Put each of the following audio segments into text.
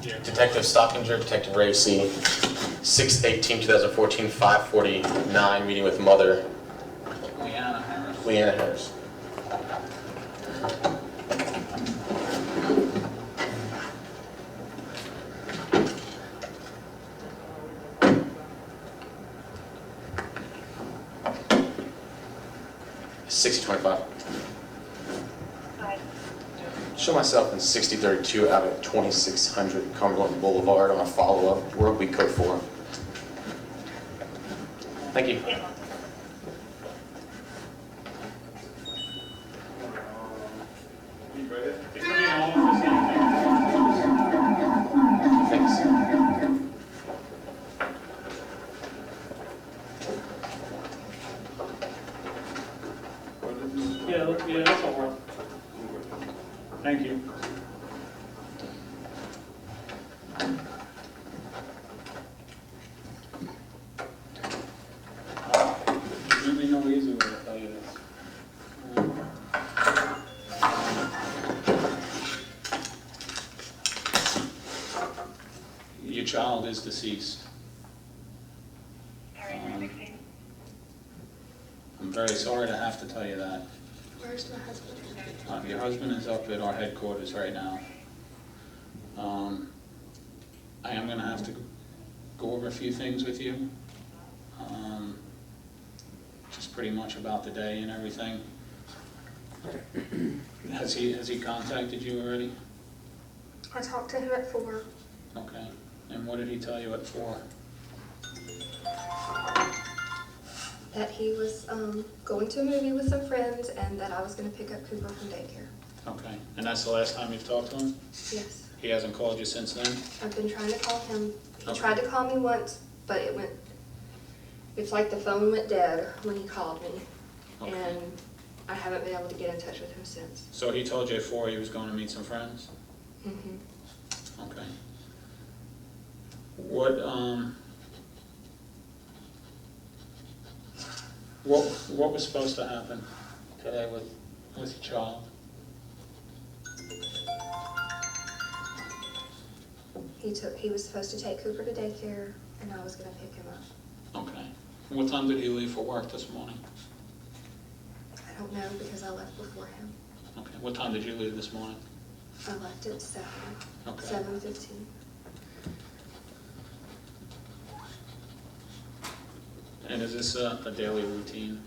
Here. Detective Stockinger, Detective Racy, 6/18/2014, 5:49, meeting with mother, Leanna Harris. Leanna Harris. $60.25. Show myself in 6032 out of 2600 Cumberland Boulevard on a follow-up. World Week Code 4. Thank you. Thanks. Yeah, that's all right. Thank you. There's really no easy way to tell you this. Your child is deceased. I'm very sorry to have to tell you that. Where's my husband? Your husband is up at our headquarters right now. I am going to have to go over a few things with you, just pretty much about the day and everything. Has he contacted you already? I talked to him at 4. Okay. And what did he tell you at 4? That he was going to a movie with some friends and that I was going to pick up Cooper from daycare. Okay. And that's the last time you've talked to him? Yes. He hasn't called you since then? I've been trying to call him. He Okay. tried to call me once, but it's like the phone went dead when he called me. Okay. And I haven't been able to get in touch with him since. So he told you at 4 he was going to meet some friends? Mm-hmm. Okay. What was supposed to happen today with your child? He was supposed to take Cooper to daycare, and I was going to pick him up. Okay. What time did he leave for work this morning? I don't know because I left before him. Okay. What time did you leave this morning? I left at 7. Okay. 7:15. And is this a daily routine?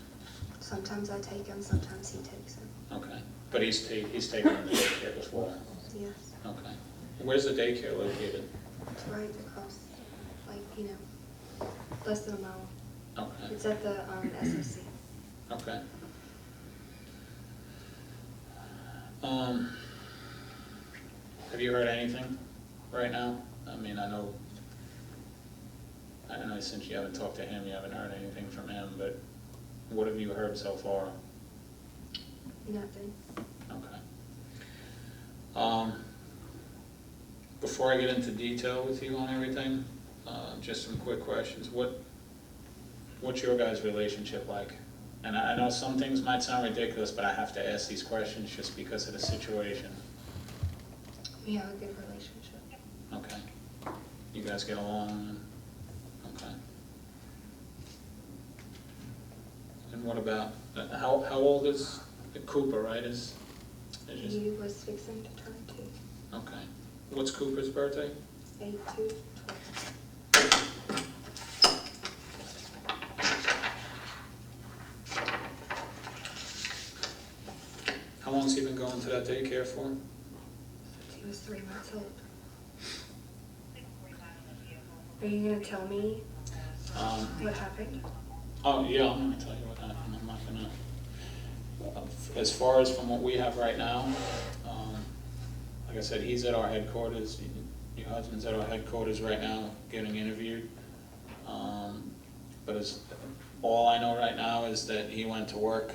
Sometimes I take him, sometimes he takes him. Okay. But he's taken him to daycare before? Yes. Okay. Where's the daycare located? It's right across, less than a mile. Okay. It's at the SOC. Okay. Have you heard anything right now? I mean, I know since you haven't talked to him, you haven't heard anything from him, but what have you heard so far? Nothing. Okay. Before I get into detail with you on everything, just some quick questions. What's your guys' relationship like? And I know some things might sound ridiculous, but I have to ask these questions just because of the situation. We have a good relationship. Okay. You guys get along? Okay. And what about, how old is Cooper, right? He was fixing to turn 2. Okay. What's Cooper's birthday? 8/2/12. How long's he been going to that daycare for? He was 3 months old. Are you going to tell me what happened? Oh, yeah, I'm going to tell you what happened. I'm not going to. As far as from what we have right now, like I said, he's at our headquarters. Your husband's at our headquarters right now getting interviewed. But all I know right now is that he went to work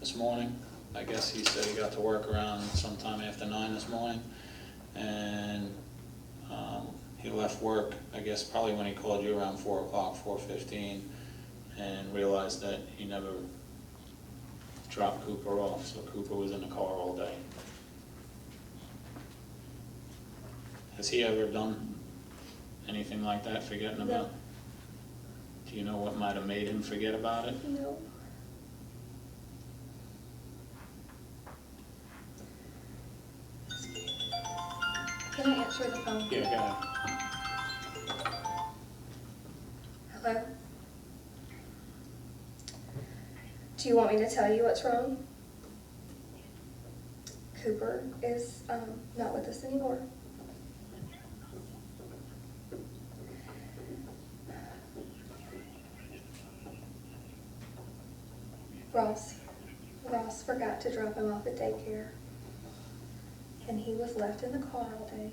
this morning. I guess he said he got to work around sometime after 9 this morning. And he left work, I guess probably when he called you around 4 o'clock, 4:15, and realized that he never dropped Cooper off, so Cooper was in the car all day. Has he ever done anything like that, forgetting No. about? Do you know what might have made him forget about it? No. Can I answer the phone? Yeah, go ahead. Hello? Do you want me to tell you what's wrong? Cooper is not with us anymore. Ross forgot to drop him off at daycare, and he was left in the car all day.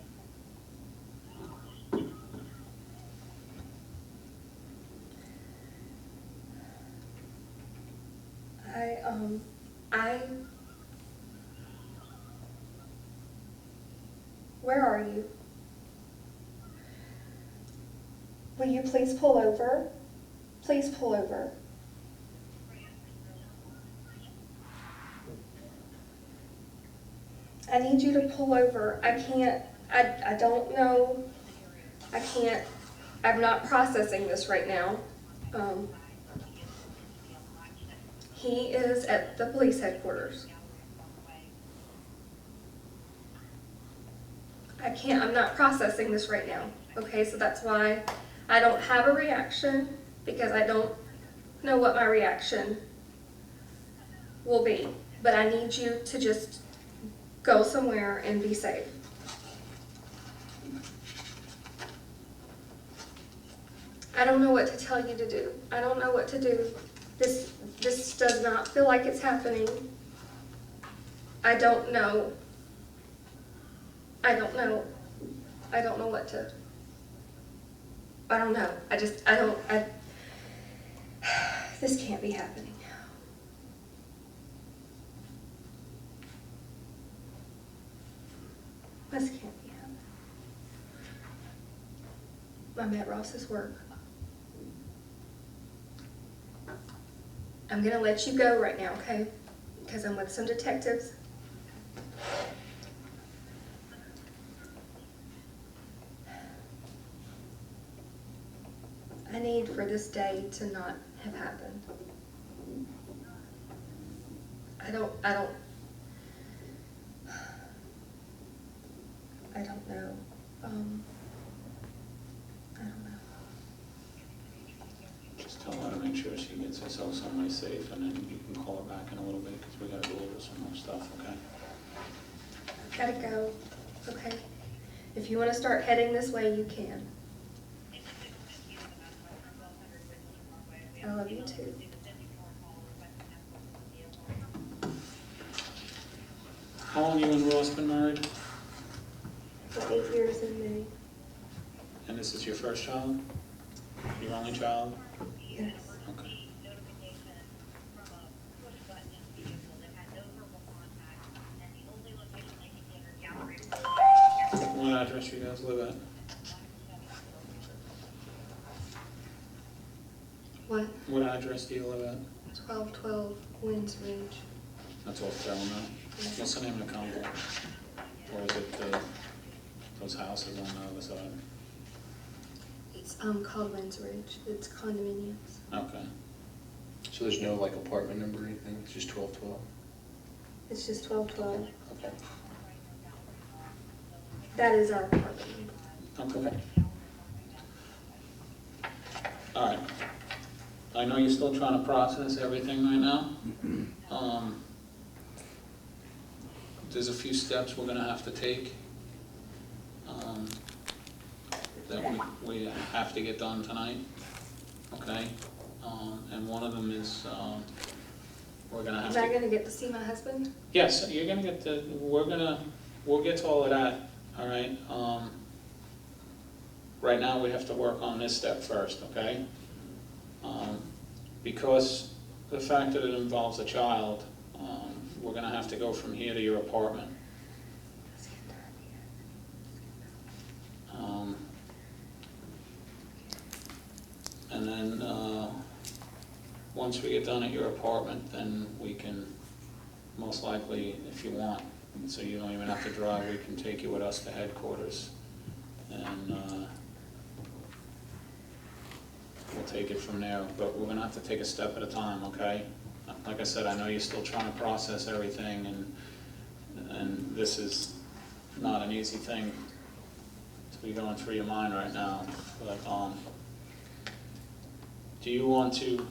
Where are you? Will you please pull over? Please pull over. I need you to pull over. I don't know. I'm not processing this right now. He is at the police headquarters. I'm not processing this right now. Okay, so that's why I don't have a reaction, because I don't know what my reaction will be. But I need you to just go somewhere and be safe. I don't know what to tell you to do. I don't know what to do. This does not feel like it's happening. I don't know. I don't know what to. I don't know. This can't be happening. This can't be happening. I'm at Ross's work. I'm gonna let you go right now, okay? Because I'm with some detectives. I need for this day to not have happened. I don't know. I don't know. Just tell her to make sure she gets herself somewhere safe, and then you can call her back in a little bit, because we gotta go over some more stuff, okay? Gotta go, okay? If you wanna start heading this way, you can. I love you too. How long you and Ross been married? For 8 years in May. And this is your first child? Your only child? Yes. Okay. What address you guys live at? What? What address do you live at? 1212 Winds Ridge. That's off Fairmount. What's the name of the complex? Or is it those houses on the other side? It's called Winds Ridge. It's condominiums. Okay. So there's no like apartment number or anything, it's just 1212? It's just 1212. Okay. That is our apartment. Okay. All right. I know you're still trying to process everything right now. There's a few steps we're gonna have to take that we have to get done tonight, okay? And one of them is we're gonna have Am I to. gonna get to see my husband? Yes, you're gonna get to, we'll get to all of that, all right? Right now, we have to work on this step first, okay? Because the fact that it involves a child, we're gonna have to go from here to your apartment. And then, once we get done at your apartment, then we can, most likely, if you want, so you don't even have to drive, we can take you with us to headquarters and, we'll take it from there, but we're gonna have to take a step at a time, okay? Like I said, I know you're still trying to process everything, and this is not an easy thing to be going through your mind right now, but, do you want to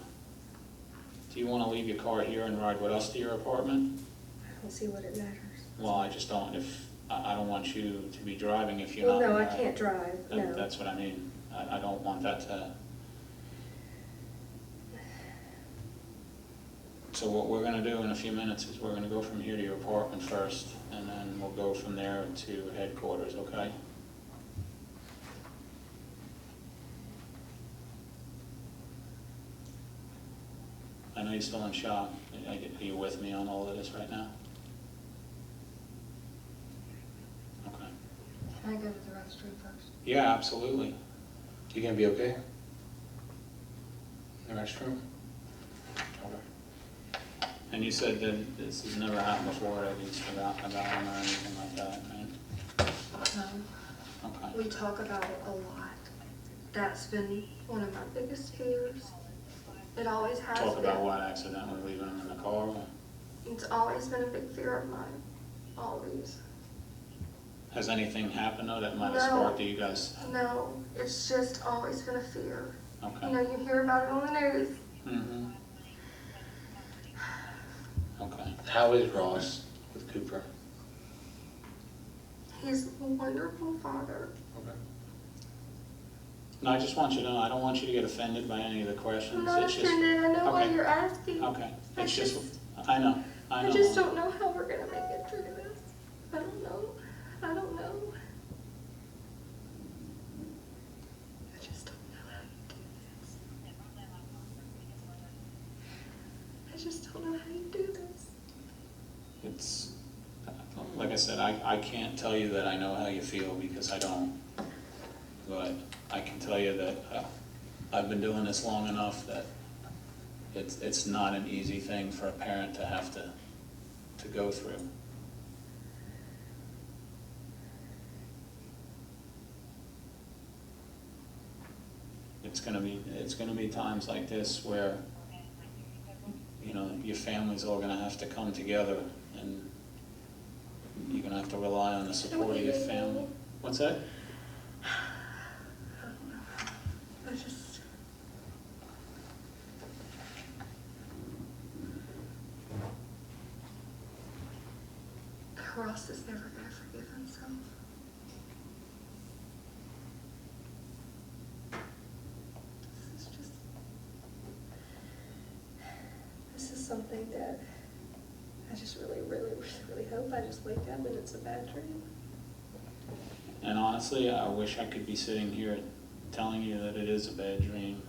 leave your car here and ride with us to your apartment? I don't see what it matters. Well, I just don't, I don't want you to be driving if you're Well, not. no, I gonna- can't drive, no. That's what I mean. I don't want that to. So what we're gonna do in a few minutes is we're gonna go from here to your apartment first, and then we'll go from there to headquarters, okay? I know you're still in shock. Are you with me on all of this right now? Okay. Can I go to the restroom first? Yeah, absolutely. You gonna be okay? In the restroom? Okay. And you said that this has never happened before, that he's forgotten about him or anything like that, right? Okay. We talk about it a lot. That's been one of my biggest fears. It always has been. Talk about what, accidentally leaving him in the car? Or It's always been a big fear of mine, always. has anything happened though that might have No. sparked you guys? No, it's just always been a fear. Okay. You know, you hear about it on the news. Mm-hmm. Okay. How is Ross with Cooper? He's a wonderful father. Okay. No, I just want you to know, I don't want you to get offended by any of the questions. I'm not It's just- offended, I know why okay. you're asking. Okay, I it's just, just- I know. I just don't know how we're gonna make it through this. I don't know. I don't know. I just don't know how you do this. I just don't know how you do this. It's, like I said, I can't tell you that I know how you feel because I don't. But I can tell you that I've been doing this long enough that it's not an easy thing for a parent to have to go through. It's gonna be times like this where, you know, your family's all gonna have to come together and you're gonna have to rely on the support of your family. What's that? I just. Ross is never gonna forgive himself. This is something that I just really, really, really hope I just wake up and it's a bad dream. And honestly, I wish I could be sitting here telling you that it is a bad dream.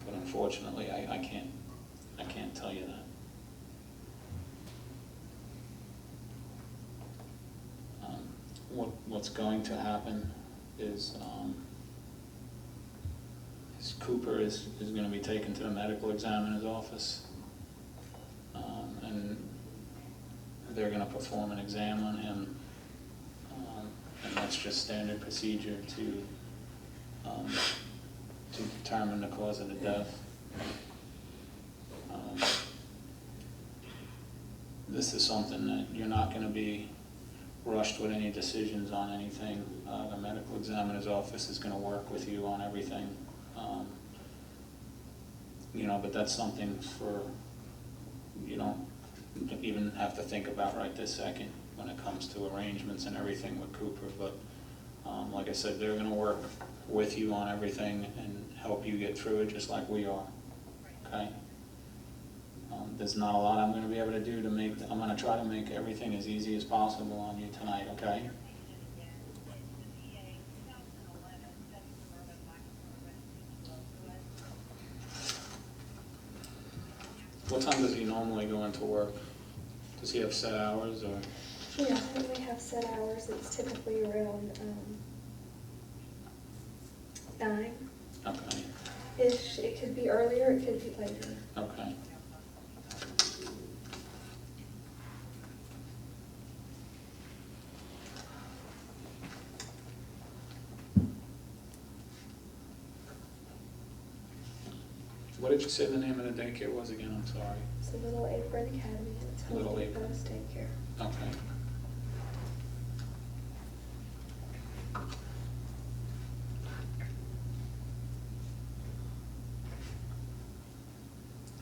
But unfortunately, I can't tell you that. What's going to happen is Cooper is going to be taken to the medical examiner's office. And they're going to perform an exam on him. And that's just standard procedure to determine the cause of the death. This is something that you're not going to be rushed with any decisions on anything. The medical examiner's office is going to work with you on everything. You know, but that's something for, you don't even have to think about right this second when it comes to arrangements and everything with Cooper. But like I said, they're going to work with you on everything and help you get through it just like we are. Okay? There's not a lot I'm going to be able to do to make, I'm going to try to make everything as easy as possible on you tonight, okay? What time does he normally go into work? Does he have set hours or? Yeah, I think we have set hours. It's typically around 9. Okay, It could be earlier, it could be later. okay. What did you say the name of the daycare was again? I'm sorry. It's a Little Apron Academy, and it's Little Home Apron. Depot's daycare. Okay.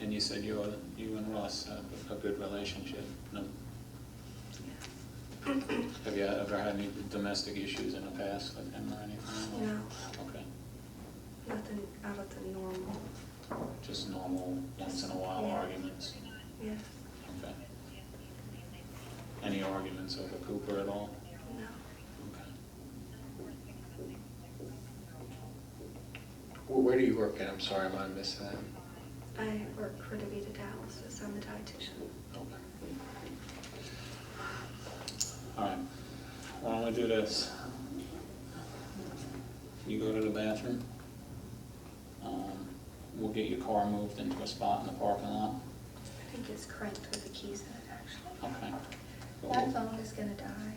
And you said you and Ross have a good relationship? No? Have you ever had any domestic issues in the past with him or anything? No, Okay, nothing out of the normal. just normal, once in a while Yeah. arguments? Yeah, Okay. Any arguments over Cooper at all? no. Okay. Where do you work at? I'm sorry, I might have missed that. I work for DeVita Dialysis. I'm a dietitian. Okay. All right, why don't we do this? You go to the bathroom. We'll get your car moved into a spot in the parking lot. I think it's cranked with the keys in it, actually. Okay. My phone is gonna die.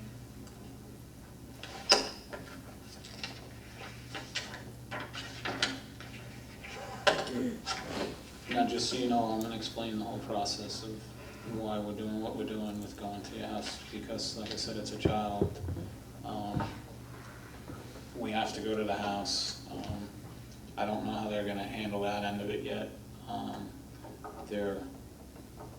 Now, just so you know, I'm gonna explain the whole process of why we're doing what we're doing with going to your house, because like I said, it's a child. We have to go to the house. I don't know how they're gonna handle that end of it yet.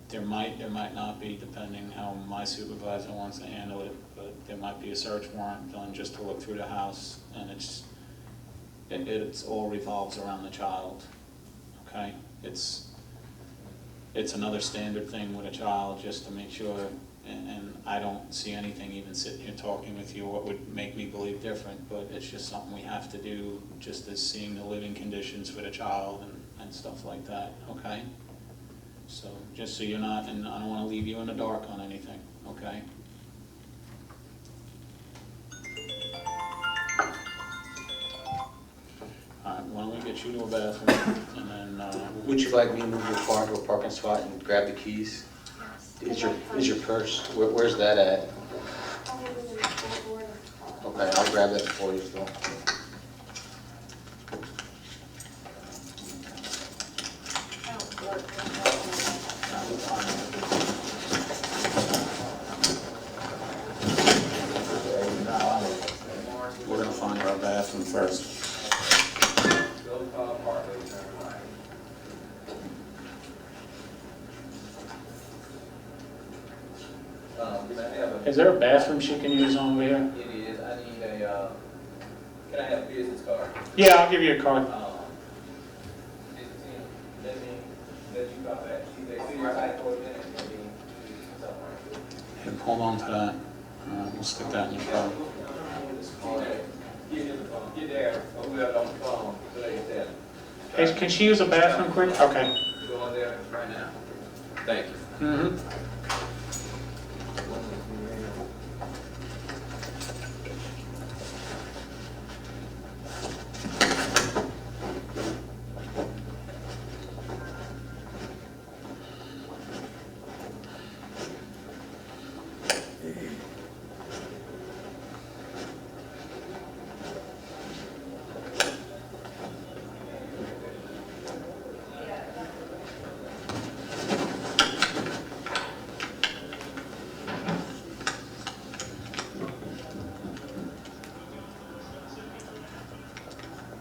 There might not be, depending how my supervisor wants to handle it, but there might be a search warrant done just to look through the house, and it's all revolves around the child, okay? It's another standard thing with a child, just to make sure, and I don't see anything even sitting here talking with you what would make me believe different, but it's just something we have to do, just as seeing the living conditions for the child and stuff like that, okay? So, just so you're not, and I don't wanna leave you in the dark on anything, okay? All right, why don't we get you to a bathroom, and then, Would you like me to move your car into a parking spot and grab the keys? Yes. Is your purse, where's that at? Okay, I'll grab that for you as well. we're gonna find our bathroom first. Is there a bathroom she can use over here? It is, I need can I have a business card? Yeah, I'll give you a card. Let you drop that, they see your type for it, then it be something. Hold on to that. We'll stick that in your car. Get in the phone, get there, or we have it on the phone, so they can tell. Hey, can she use a bathroom quick? Okay. Go on there right now. Thank you. Mm-hmm.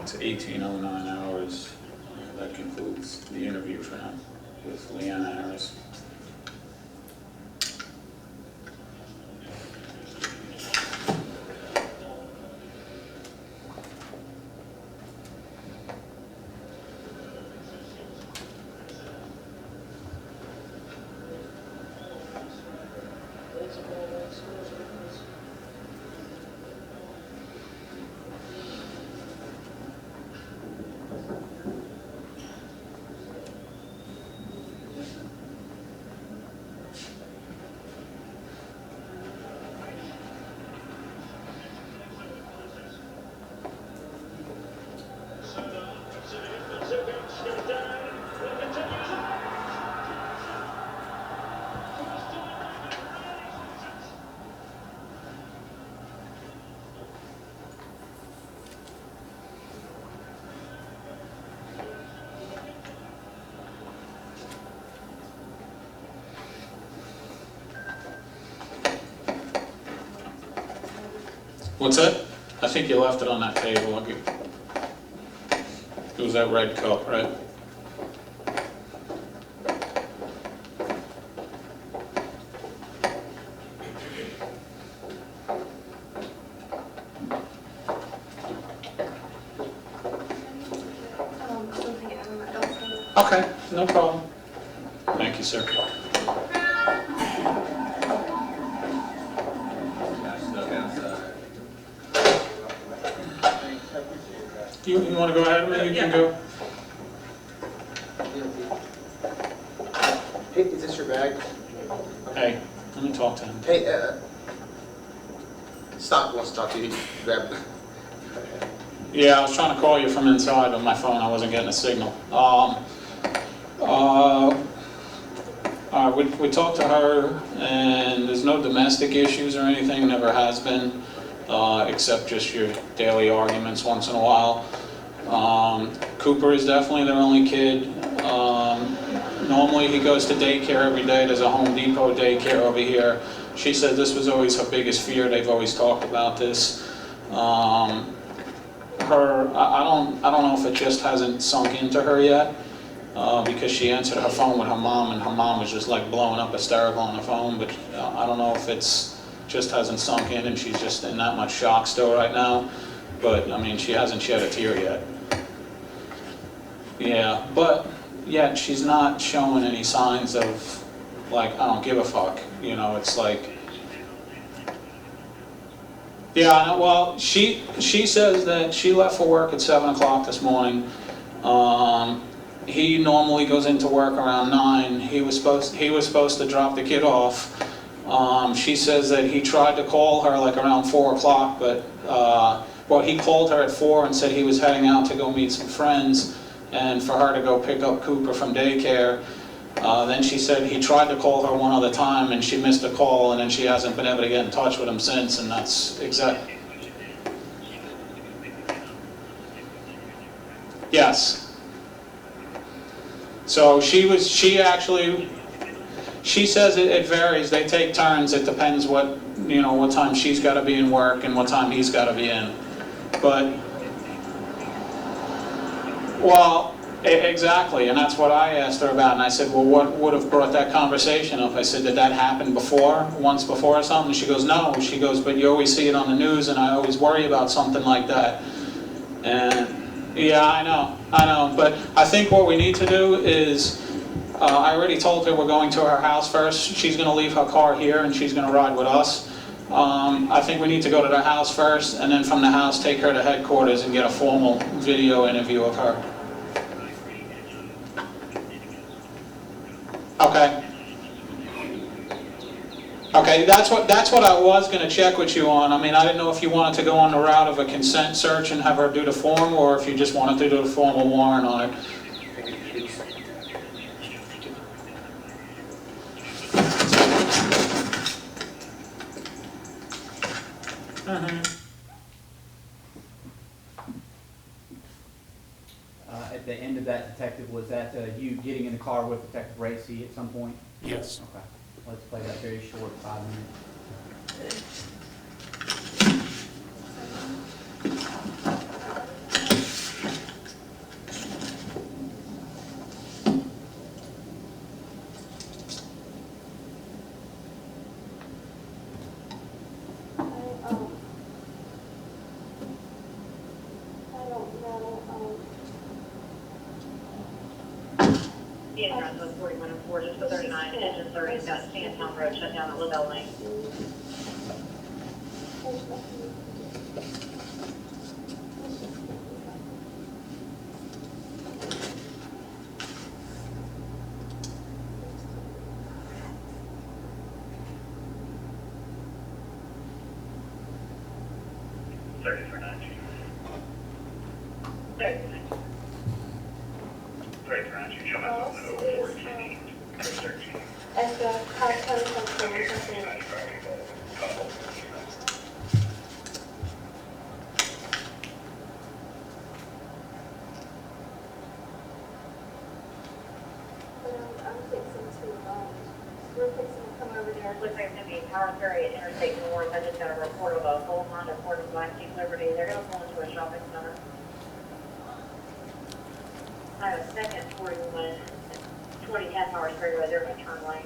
It's 1809 hours. That concludes the interview for now with Leanna Harris. What's that? I think you left it on that table. It was that red cup, right? Something out of my dog's. Okay, no problem. Thank you, sir. You want to go ahead, man? You can go. Hey, is this your bag? Hey, let me talk to him. Hey, Stock wants to talk to you. Grab it. Yeah, I was trying to call you from inside on my phone. I wasn't getting a signal. We talked to her, and there's no domestic issues or anything. Never has been, except just your daily arguments once in a while. Cooper is definitely their only kid. Normally he goes to daycare every day. There's a Home Depot daycare over here. She said this was always her biggest fear. They've always talked about this. I don't know if it just hasn't sunk into her yet, because she answered her phone with her mom, and her mom was just like blowing up hysterical on the phone. But I don't know if it's just hasn't sunk in, and she's just in that much shock still right now. But I mean, she hasn't shed a tear yet. Yeah, but yet she's not showing any signs of like, I don't give a fuck. You know, it's like. Yeah, well, she says that she left for work at 7 o'clock this morning. He normally goes into work around 9. He was supposed to drop the kid off. She says that he tried to call her like around 4 o'clock, but he called her at 4 and said he was heading out to go meet some friends, and for her to go pick up Cooper from daycare. Then she said he tried to call her one other time and she missed a call, and then she hasn't been able to get in touch with him since, and that's exact. Yes. So she says it varies. They take turns. It depends what time she's got to be in work and what time he's got to be in. But, well, exactly, and that's what I asked her about, and I said, well, what would have brought that conversation up? I said, did that happen once before or something? She goes, no. She goes, but you always see it on the news, and I always worry about something like that. And, yeah, I know, but I think what we need to do is, I already told her we're going to her house first. She's going to leave her car here, and she's going to ride with us. I think we need to go to the house first, and then from the house take her to headquarters and get a formal video interview of her. Okay. Okay, that's what I was going to check with you on. I mean, I didn't know if you wanted to go on the route of a consent search and have her do the form, or if you just wanted to do a formal warrant on it. At the end of that, Detective, was that you getting in the car with Detective Racy at some point? Yes. Okay. Let's play that very short 5 minutes. The address was 4104, just the 39, engine 30, got Sandtown Road shut down at LaBelle Lane. As the house comes from something. I'm fixing to, we're fixing to come over there looks like it's gonna be Power Ferry at Interstate North. I just got a report of a full Honda Accord of Black Jeep Liberty. They're gonna pull into a shopping center. I have a second 41, 2010 Power Ferry Road. They're gonna turn lane.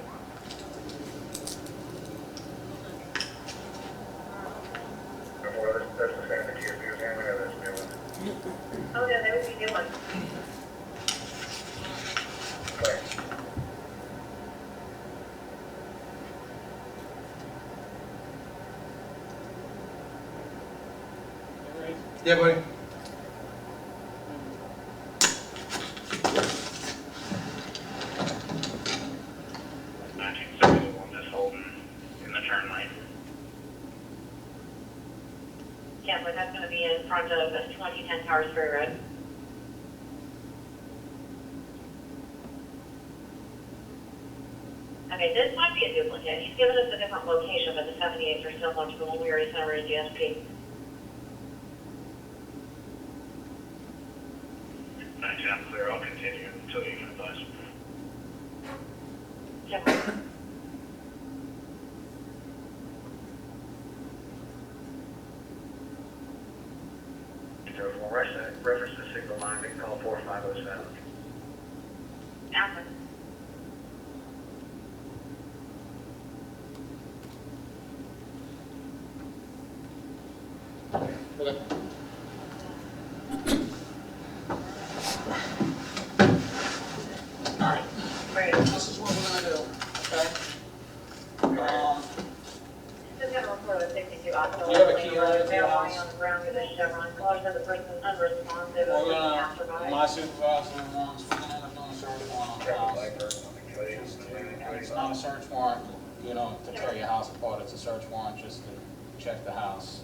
Oh, no, that would be a good one. Yeah, buddy. Just holding in the turn lane. Yeah, but that's gonna be in front of the 2010 Power Ferry Road. Okay, this might be a duplicate. He's given us a different location, but the 78s are similar to the one we already sent over to DSP. 910 clear, I'll continue until you can advise. Yeah. Reference to signal line, we can call 4507. After. Okay. Alright, Great. this is what we're gonna do, okay? Just got a report of a 62 Octo. You have a key right to the They're house? lying on the ground with a Chevron. Cause the person unresponsive. We're After gonna, my supervisor wants, we're gonna end up doing a search warrant on the house. It's not a search warrant, you know, to tear your house apart, it's a search warrant just to check the house.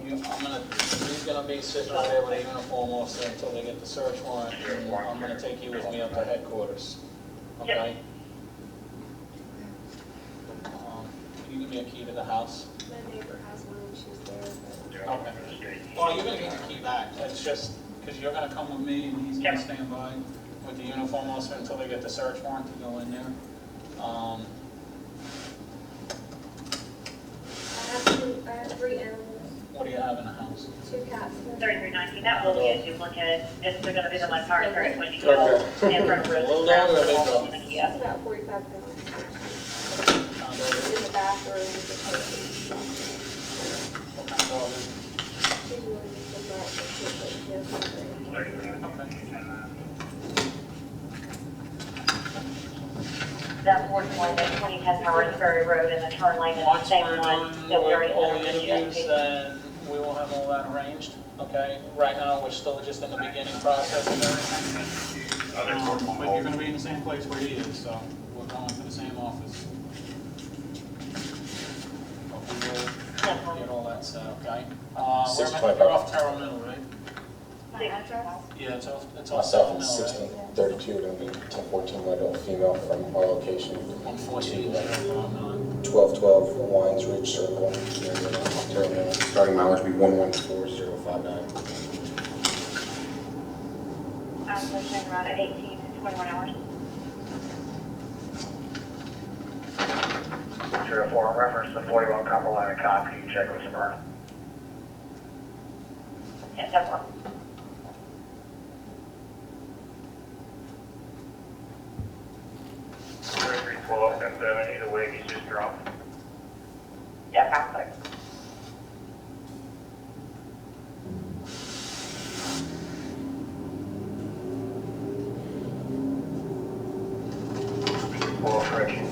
He's gonna be sitting right there with a uniform officer until they get the search warrant, and I'm gonna take you with me up to headquarters, okay? Can you give me a key to the house? My neighbor has one and she's there, but. Okay. Well, you're gonna get the key back, it's just, because you're gonna come with me and he's gonna stand by with the uniform officer until they get the search warrant to go in there. I have 3 animals, What do you have in the house? 2 cats. and a- 3319, that will be a duplicate. It's gonna be the one Power Ferry when you Okay. go in front of A little Rose's longer, house. a bit And It's about 45 pounds. In the bathroom, with the toilet. What kind of dog is it? She's really just a brat, but she has something. Okay. That fourth one, the 2010 Power Ferry Road and the turn lane is the Once same we're one done that we already with all sent the over to interviews, DSP. then we will have all that arranged, okay? Right now, we're still just in the beginning process of everything. But you're gonna be in the same place where he is, so we're going to the same office. But we will get all that set, okay? You're off Terrell Mill, right? My address? Yeah, it's off Myself Terrell and Mill, right? 1632, it'll be 1014, adult female from our location. 114, to, Terrell Mill. 1212 Wines Ridge Circle, Terminal. Starting mileage will be 114059. Pushing around at 18 to 21 hours. 304, in reference to 41 Copper Line and Cop, can you check with Smyrna? Yeah, definitely. Three 12, 10-7, either way, he's just dropped. Yeah, perfect. Well, correction,